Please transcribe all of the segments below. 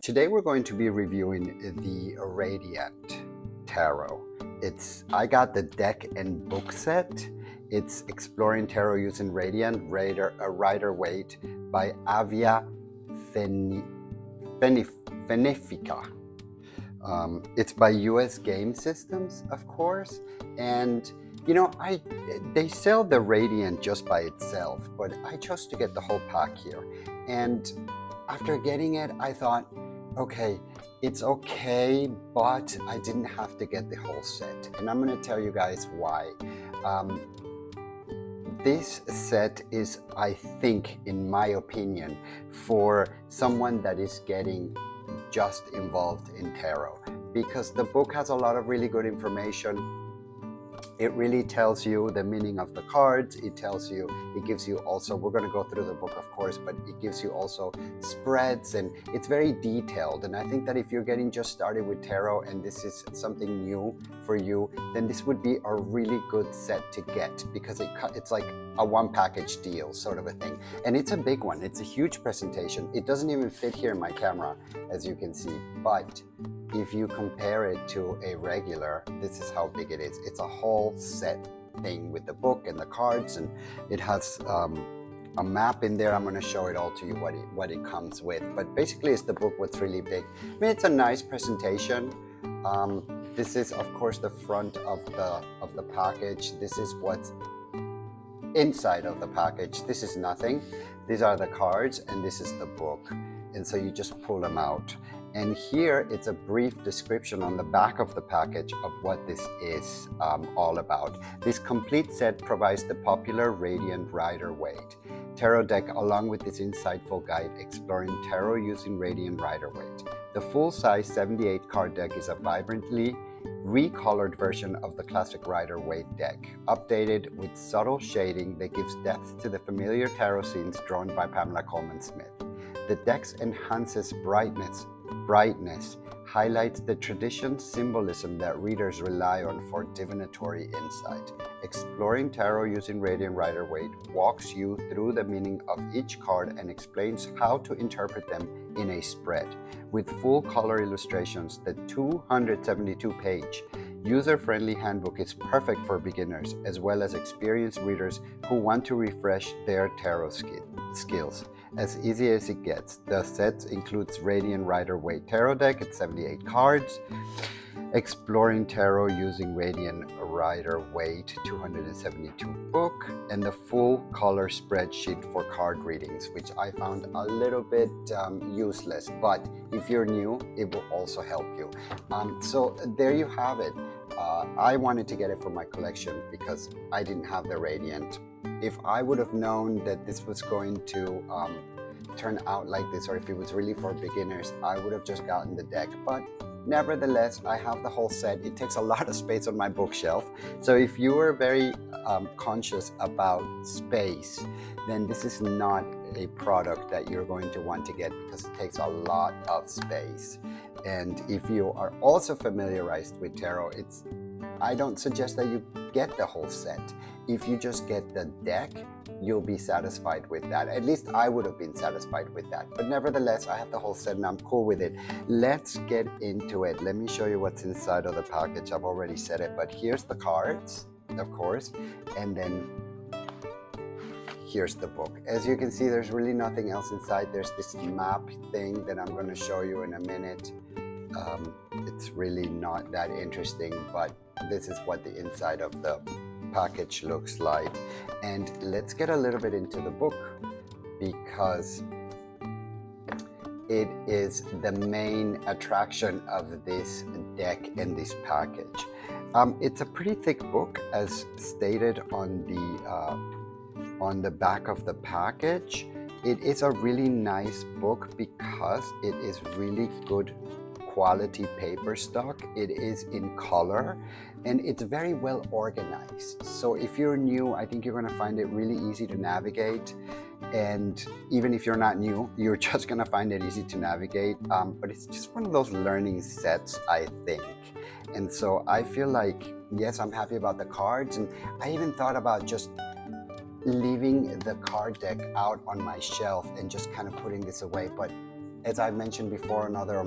Today we're going to be reviewing the Radiant Tarot. I got the deck and book set. It's Exploring Tarot Using Radiant, Rider Waite by Avia Fenefica. It's by US Game Systems, of course, and you know, they sell the Radiant just by itself, but I chose to get the whole pack here. And after getting it, I thought, okay, it's okay, but I didn't have to get the whole set. And I'm going to tell you guys why. This set is, I think, in my opinion, for someone that is getting just involved in tarot, because the book has a lot of really good information. It really tells you the meaning of the cards. It gives you also, we're going to go through the book, of course, but it gives you also spreads, and it's very detailed. And I think that if you're getting just started with tarot and this is something new for you, then this would be a really good set to get, because it's like a one package deal sort of a thing. And it's a big one. It's a huge presentation. It doesn't even fit here in my camera, as you can see, but if you compare it to a regular, this is how big it is. It's a whole set thing with the book and the cards, and it has a map in there. I'm going to show it all to you what it comes with. But basically, it's the book what's really big. I mean, it's a nice presentation. This is, of course, the front of the package. This is what's inside of the package. This is nothing. These are the cards, and this is the book. And so you just pull them out. And here it's a brief description on the back of the package of what this is all about. This complete set provides the popular Radiant Rider Waite tarot deck along with this insightful guide exploring tarot using Radiant Rider Waite. The full-size 78 card deck is a vibrantly recolored version of the classic Rider Waite deck, updated with subtle shading that gives depth to the familiar tarot scenes drawn by Pamela Coleman Smith. The deck enhances brightness, highlights the tradition symbolism that readers rely on for divinatory insight. Exploring Tarot Using Radiant Rider Waite walks you through the meaning of each card and explains how to interpret them in a spread. With full color illustrations, the 272-page user-friendly handbook is perfect for beginners as well as experienced readers who want to refresh their tarot skills. As easy as it gets. The set includes Radiant Rider Waite Tarot deck at 78 cards, Exploring Tarot Using Radiant Rider Waite 272 book, and the full color spreadsheet for card readings, which I found a little bit useless, but if you're new, it will also help you. So there you have it. I wanted to get it for my collection because I didn't have the Radiant. If I would have known that this was going to turn out like this, or if it was really for beginners, I would have just gotten the deck. But nevertheless, I have the whole set. It takes a lot of space on my bookshelf. So if you are very conscious about space, then this is not a product that you're going to want to get because it takes a lot of space. And if you are also familiarized with tarot, I don't suggest that you get the whole set. If you just get the deck, you'll be satisfied with that. At least I would have been satisfied with that. But nevertheless, I have the whole set and I'm cool with it. Let's get into it. Let me show you what's inside of the package. I've already said it, but here's the cards, of course, and then here's the book. As you can see, there's really nothing else inside. There's this map thing that I'm going to show you in a minute. It's really not that interesting, but this is what the inside of the package looks like. And let's get a little bit into the book because it is the main attraction of this deck and this package. It's a pretty thick book, as stated on the back of the package. It is a really nice book because it is really good quality paper stock. It is in color and it's very well organized. So if you're new, I think you're going to find it really easy to navigate. And even if you're not new, you're just going to find it easy to navigate. But it's just one of those learning sets, I think. And so I feel like, yes, I'm happy about the cards. And I even thought about just leaving the card deck out on my shelf and just kind of putting this away. But as I mentioned before on other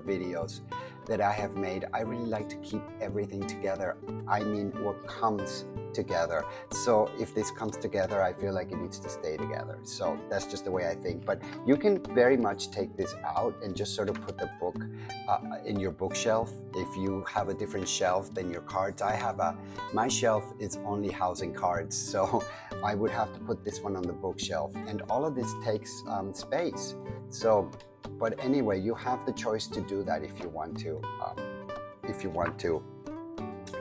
videos that I have made, I really like to keep everything together. I mean, what comes together. So if this comes together, I feel like it needs to stay together. So that's just the way I think. But you can very much take this out and just sort of put the book in your bookshelf. If you have a different shelf than your cards, my shelf is only housing cards, so I would have to put this one on the bookshelf, and all of this takes space. So, but anyway, you have the choice to do that if you want to.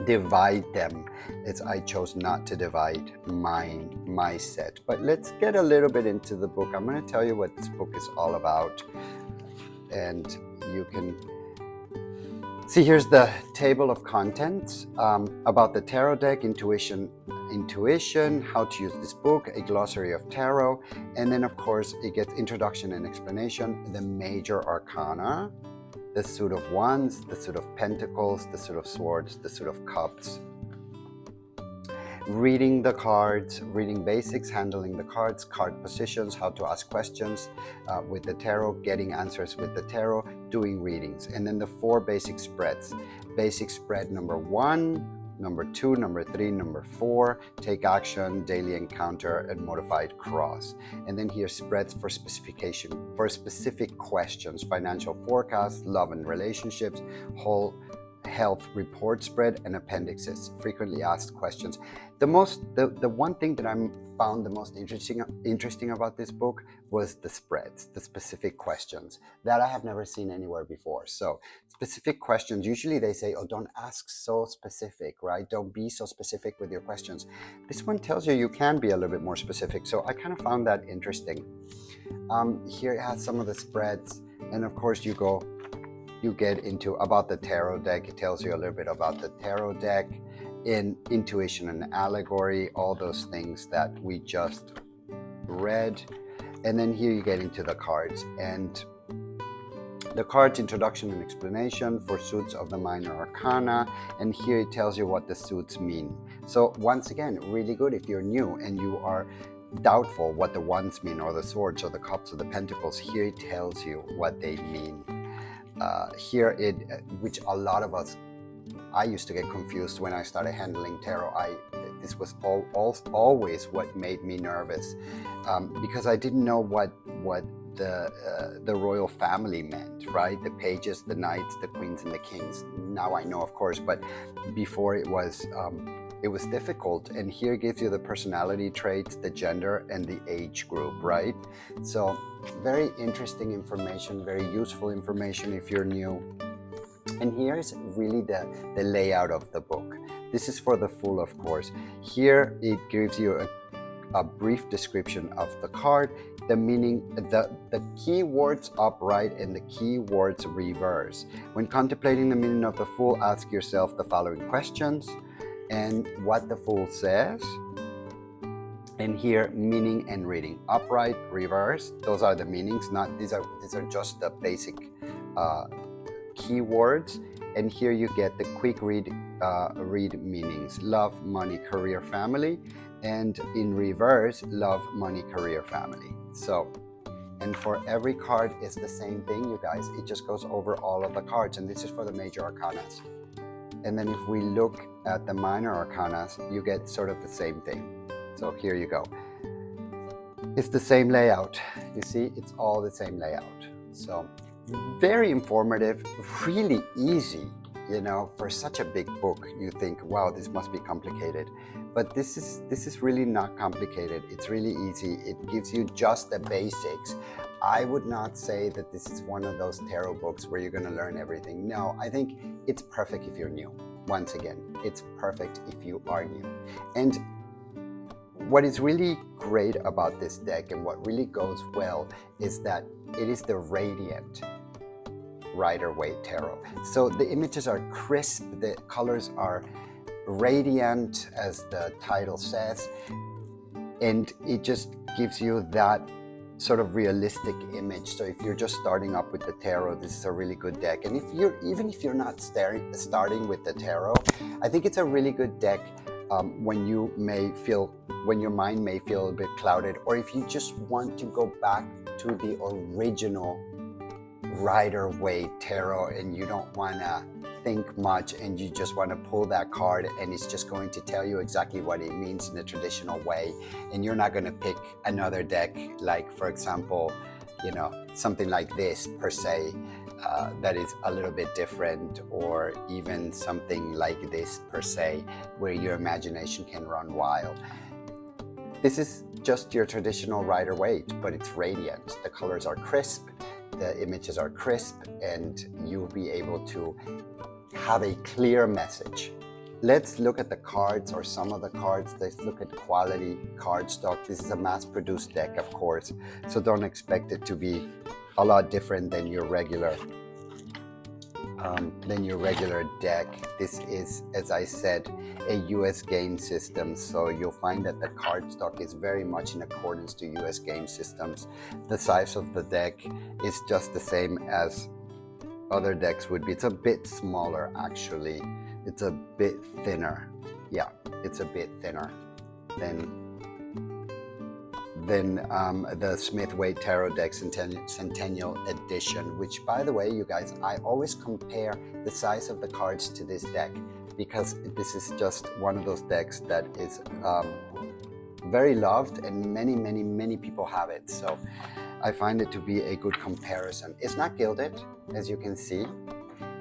Divide them, as I chose not to divide my set. But let's get a little bit into the book. I'm going to tell you what this book is all about, and you can see here's the table of contents about the tarot deck, intuition, how to use this book, a glossary of tarot, and then of course it gets introduction and explanation, the major arcana, the suit of wands, the suit of pentacles, the suit of swords, the suit of cups. Reading the cards, reading basics, handling the cards, card positions, how to ask questions with the tarot, getting answers with the tarot, doing readings. And then the 4 basic spreads. Basic spread number 1, number 2, number 3, number 4, take action, daily encounter, and modified cross. And then here spreads for specific questions, financial forecasts, love and relationships, whole health report spread, and appendixes, frequently asked questions. The one thing that I found the most interesting about this book was the spreads, the specific questions that I have never seen anywhere before. So specific questions, usually they say, oh, don't ask so specific, right? Don't be so specific with your questions. This one tells you you can be a little bit more specific. So I kind of found that interesting. Here it has some of the spreads, and of course you get into about the tarot deck. It tells you a little bit about the tarot deck, in intuition and allegory, all those things that we just read. And then here you get into the cards, and the cards, introduction and explanation for suits of the minor arcana, and here it tells you what the suits mean. So once again, really good if you're new and you are doubtful what the wands mean, or the swords, or the cups, or the pentacles. Here it tells you what they mean. Which a lot of us, I used to get confused when I started handling tarot. This was always what made me nervous, because I didn't know what the royal family meant, right? The pages, the knights, the queens, and the kings. Now I know, of course, but before it was difficult. And here it gives you the personality traits, the gender, and the age group, right? So very interesting information, very useful information if you're new. And here's really the layout of the book. This is for the full, of course. Here it gives you a brief description of the card, the meaning, the keywords upright and the keywords reverse. When contemplating the meaning of the Fool, ask yourself the following questions: and what the Fool says. And here, meaning and reading. Upright, reverse, those are the meanings. These are just the basic keywords. And here you get the quick read meanings: love, money, career, family. And in reverse, love, money, career, family. So, and for every card it's the same thing, you guys. It just goes over all of the cards, and this is for the major arcanas. And then if we look at the minor arcanas, you get sort of the same thing. So here you go. It's the same layout. You see, it's all the same layout. So very informative, really easy. You know, for such a big book, you think, wow, this must be complicated. But this is really not complicated. It's really easy. It gives you just the basics. I would not say that this is one of those tarot books where you're going to learn everything. No, I think it's perfect if you're new. Once again, it's perfect if you are new. And what is really great about this deck, and what really goes well, is that it is the radiant Rider Waite tarot. So the images are crisp, the colors are radiant, as the title says, and it just gives you that sort of realistic image. So if you're just starting up with the tarot, this is a really good deck. And even if you're not starting with the tarot, I think it's a really good deck when your mind may feel a bit clouded, or if you just want to go back to the original Rider Waite tarot and you don't want to think much and you just want to pull that card and it's just going to tell you exactly what it means in a traditional way, and you're not going to pick another deck like, for example, you know, something like this per se, that is a little bit different, or even something like this per se where your imagination can run wild. This is just your traditional Rider Waite, but it's radiant. The colors are crisp, the images are crisp, and you'll be able to have a clear message. Let's look at the cards, or some of the cards. Let's look at quality cardstock. This is a mass-produced deck, of course, so don't expect it to be a lot different than your regular deck. This is, as I said, a US game system, so you'll find that the cardstock is very much in accordance to US game systems. The size of the deck is just the same as other decks would be. It's a bit smaller, actually. It's a bit thinner. Yeah, it's a bit thinner than the Smith-Waite Tarot Deck Centennial Edition, which, by the way, you guys, I always compare the size of the cards to this deck because this is just one of those decks that is very loved, and many people have it. So I find it to be a good comparison. It's not gilded, as you can see.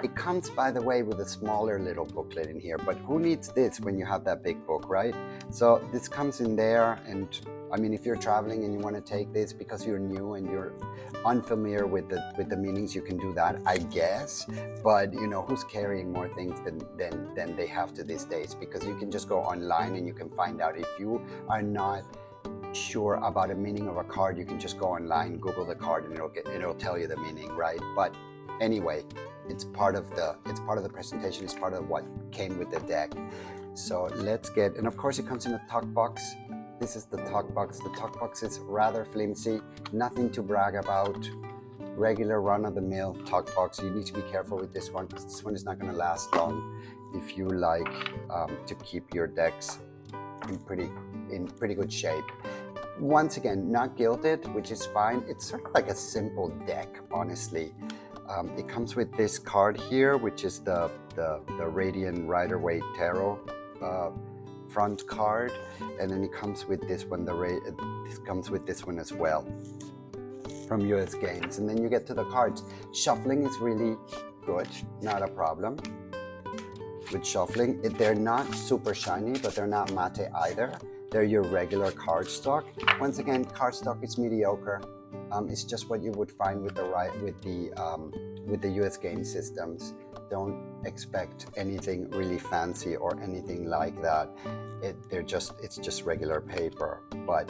It comes, by the way, with a smaller little booklet in here, but who needs this when you have that big book, right? So this comes in there, and I mean, if you're traveling and you want to take this because you're new and you're unfamiliar with the meanings, you can do that, I guess. But you know, who's carrying more things than they have to these days? Because you can just go online and you can find out. If you are not sure about a meaning of a card, you can just go online, Google the card, and it'll tell you the meaning, right? But anyway, it's part of the presentation. It's part of what came with the deck. So let's get, and of course it comes in a tuck box. This is the tuck box. The tuck box is rather flimsy, nothing to brag about. Regular run-of-the-mill tuck box. You need to be careful with this one because this one is not going to last long if you like to keep your decks in pretty good shape. Once again, not gilded, which is fine. It's sort of like a simple deck, honestly. It comes with this card here, which is the Radiant Rider Waite Tarot front card, and then it comes with this one. This comes with this one as well from US Games, and then you get to the cards. Shuffling is really good, not a problem with shuffling. They're not super shiny, but they're not matte either. They're your regular cardstock. Once again, cardstock is mediocre. It's just what you would find with the US game systems. Don't expect anything really fancy or anything like that. It's just regular paper. But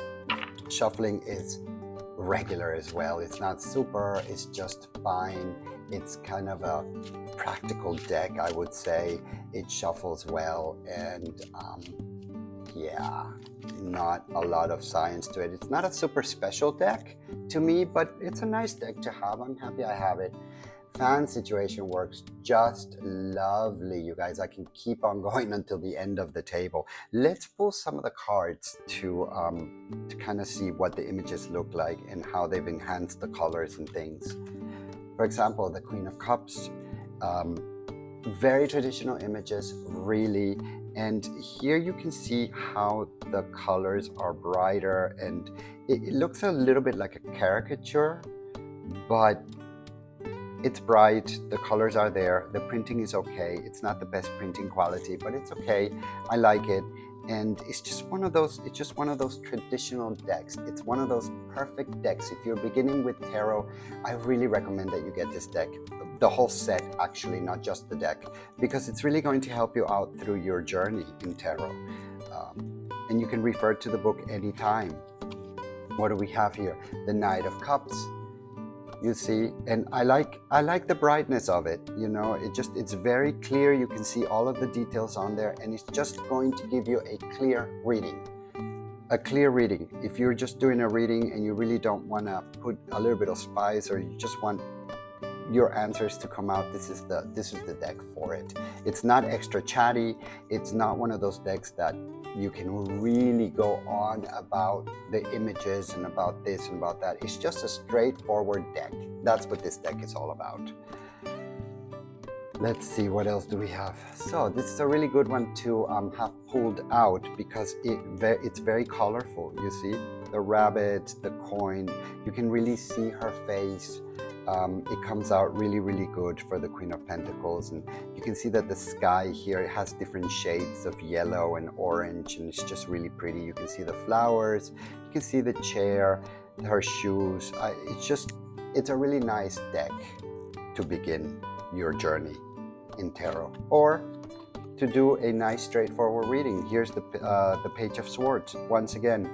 shuffling is regular as well. It's not super. It's just fine. It's kind of a practical deck, I would say. It shuffles well, and yeah, not a lot of science to it. It's not a super special deck to me, but it's a nice deck to have. I'm happy I have it. Fan situation works just lovely, you guys. I can keep on going until the end of the table. Let's pull some of the cards to kind of see what the images look like and how they've enhanced the colors and things. For example, the Queen of Cups. Very traditional images, really. And here you can see how the colors are brighter, and it looks a little bit like a caricature, but it's bright, the colors are there, the printing is okay. It's not the best printing quality, but it's okay. I like it. And it's just one of those traditional decks. It's one of those perfect decks. If you're beginning with tarot, I really recommend that you get this deck. The whole set, actually, not just the deck, because it's really going to help you out through your journey in tarot. And you can refer to the book anytime. What do we have here? The Knight of Cups. You see, and I like the brightness of it. You know, it's very clear. You can see all of the details on there, and it's just going to give you a clear reading. A clear reading. If you're just doing a reading and you really don't want to put a little bit of spice, or you just want your answers to come out, this is the deck for it. It's not extra chatty. It's not one of those decks that you can really go on about the images and about this and about that. It's just a straightforward deck. That's what this deck is all about. Let's see, what else do we have? So this is a really good one to have pulled out because it's very colorful. You see the rabbit, the coin, you can really see her face. It comes out really, really good for the Queen of Pentacles. And you can see that the sky here, it has different shades of yellow and orange, and it's just really pretty. You can see the flowers, you can see the chair, her shoes. It's a really nice deck to begin your journey in tarot, or to do a nice straightforward reading. Here's the Page of Swords once again.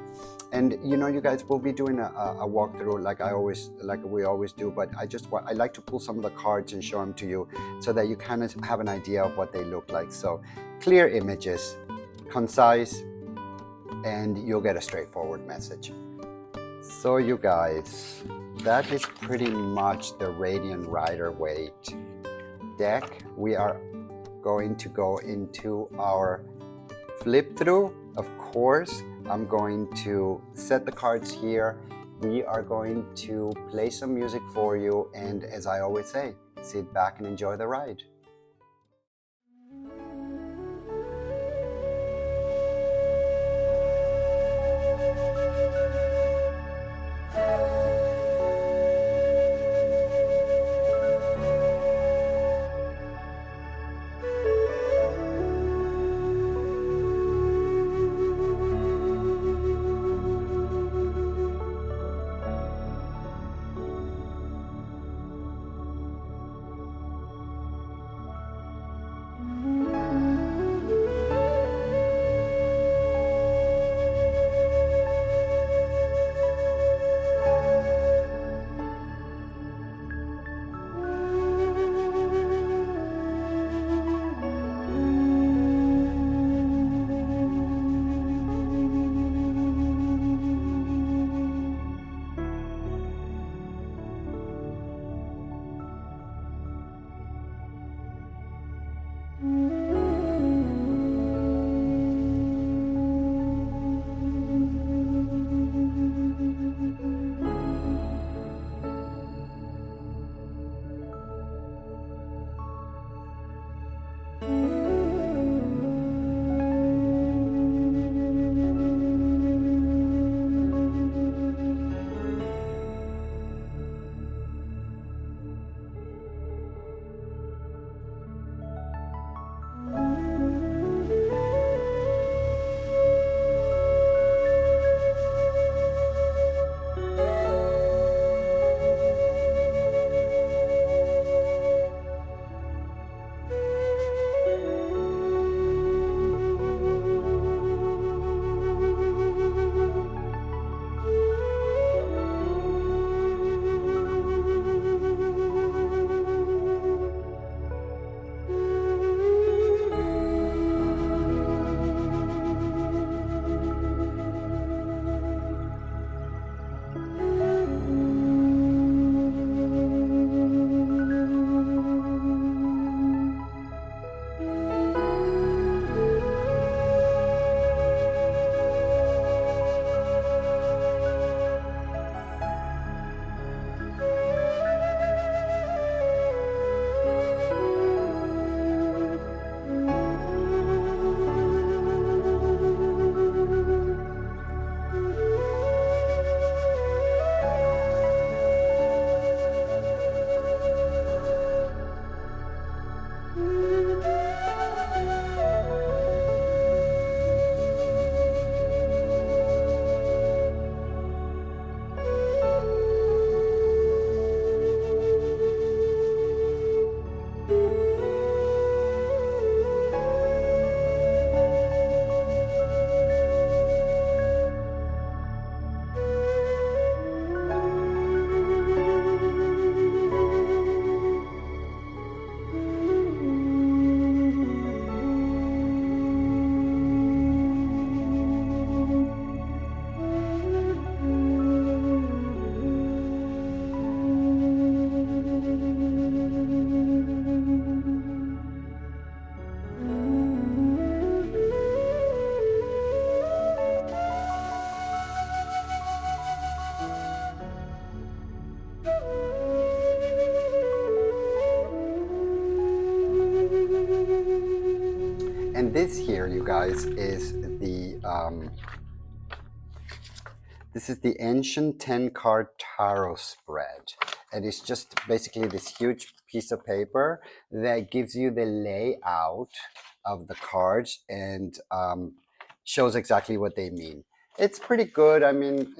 And you know, you guys, will be doing a walkthrough like we always do, but I like to pull some of the cards and show them to you so that you kind of have an idea of what they look like. So clear images, concise, and you'll get a straightforward message. So you guys, that is pretty much the Radiant Rider Waite deck. We are going to go into our flip through. Of course, I'm going to set the cards here. We are going to play some music for you, and as I always say, sit back and enjoy the ride. And this here, you guys, is the ancient 10 card tarot spread. And it's just basically this huge piece of paper that gives you the layout of the cards and shows exactly what they mean. It's pretty good. I mean,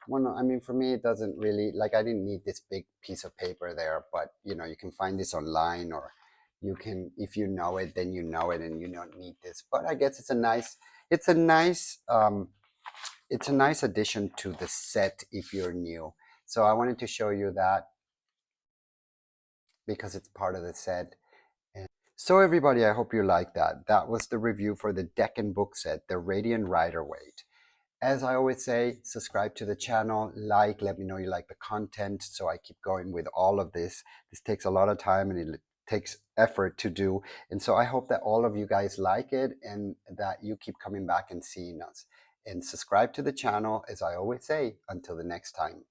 for me, it doesn't really, like, I didn't need this big piece of paper there, but you know, you can find this online, or you can, if you know it, then you know it and you don't need this. But I guess it's a nice addition to the set if you're new. So I wanted to show you that because it's part of the set. So everybody, I hope you like that. That was the review for the deck and book set, the Radiant Rider Waite. As I always say, subscribe to the channel, let me know you like the content so I keep going with all of this. This takes a lot of time and it takes effort to do. And so I hope that all of you guys like it and that you keep coming back and seeing us. And subscribe to the channel, as I always say, until the next time.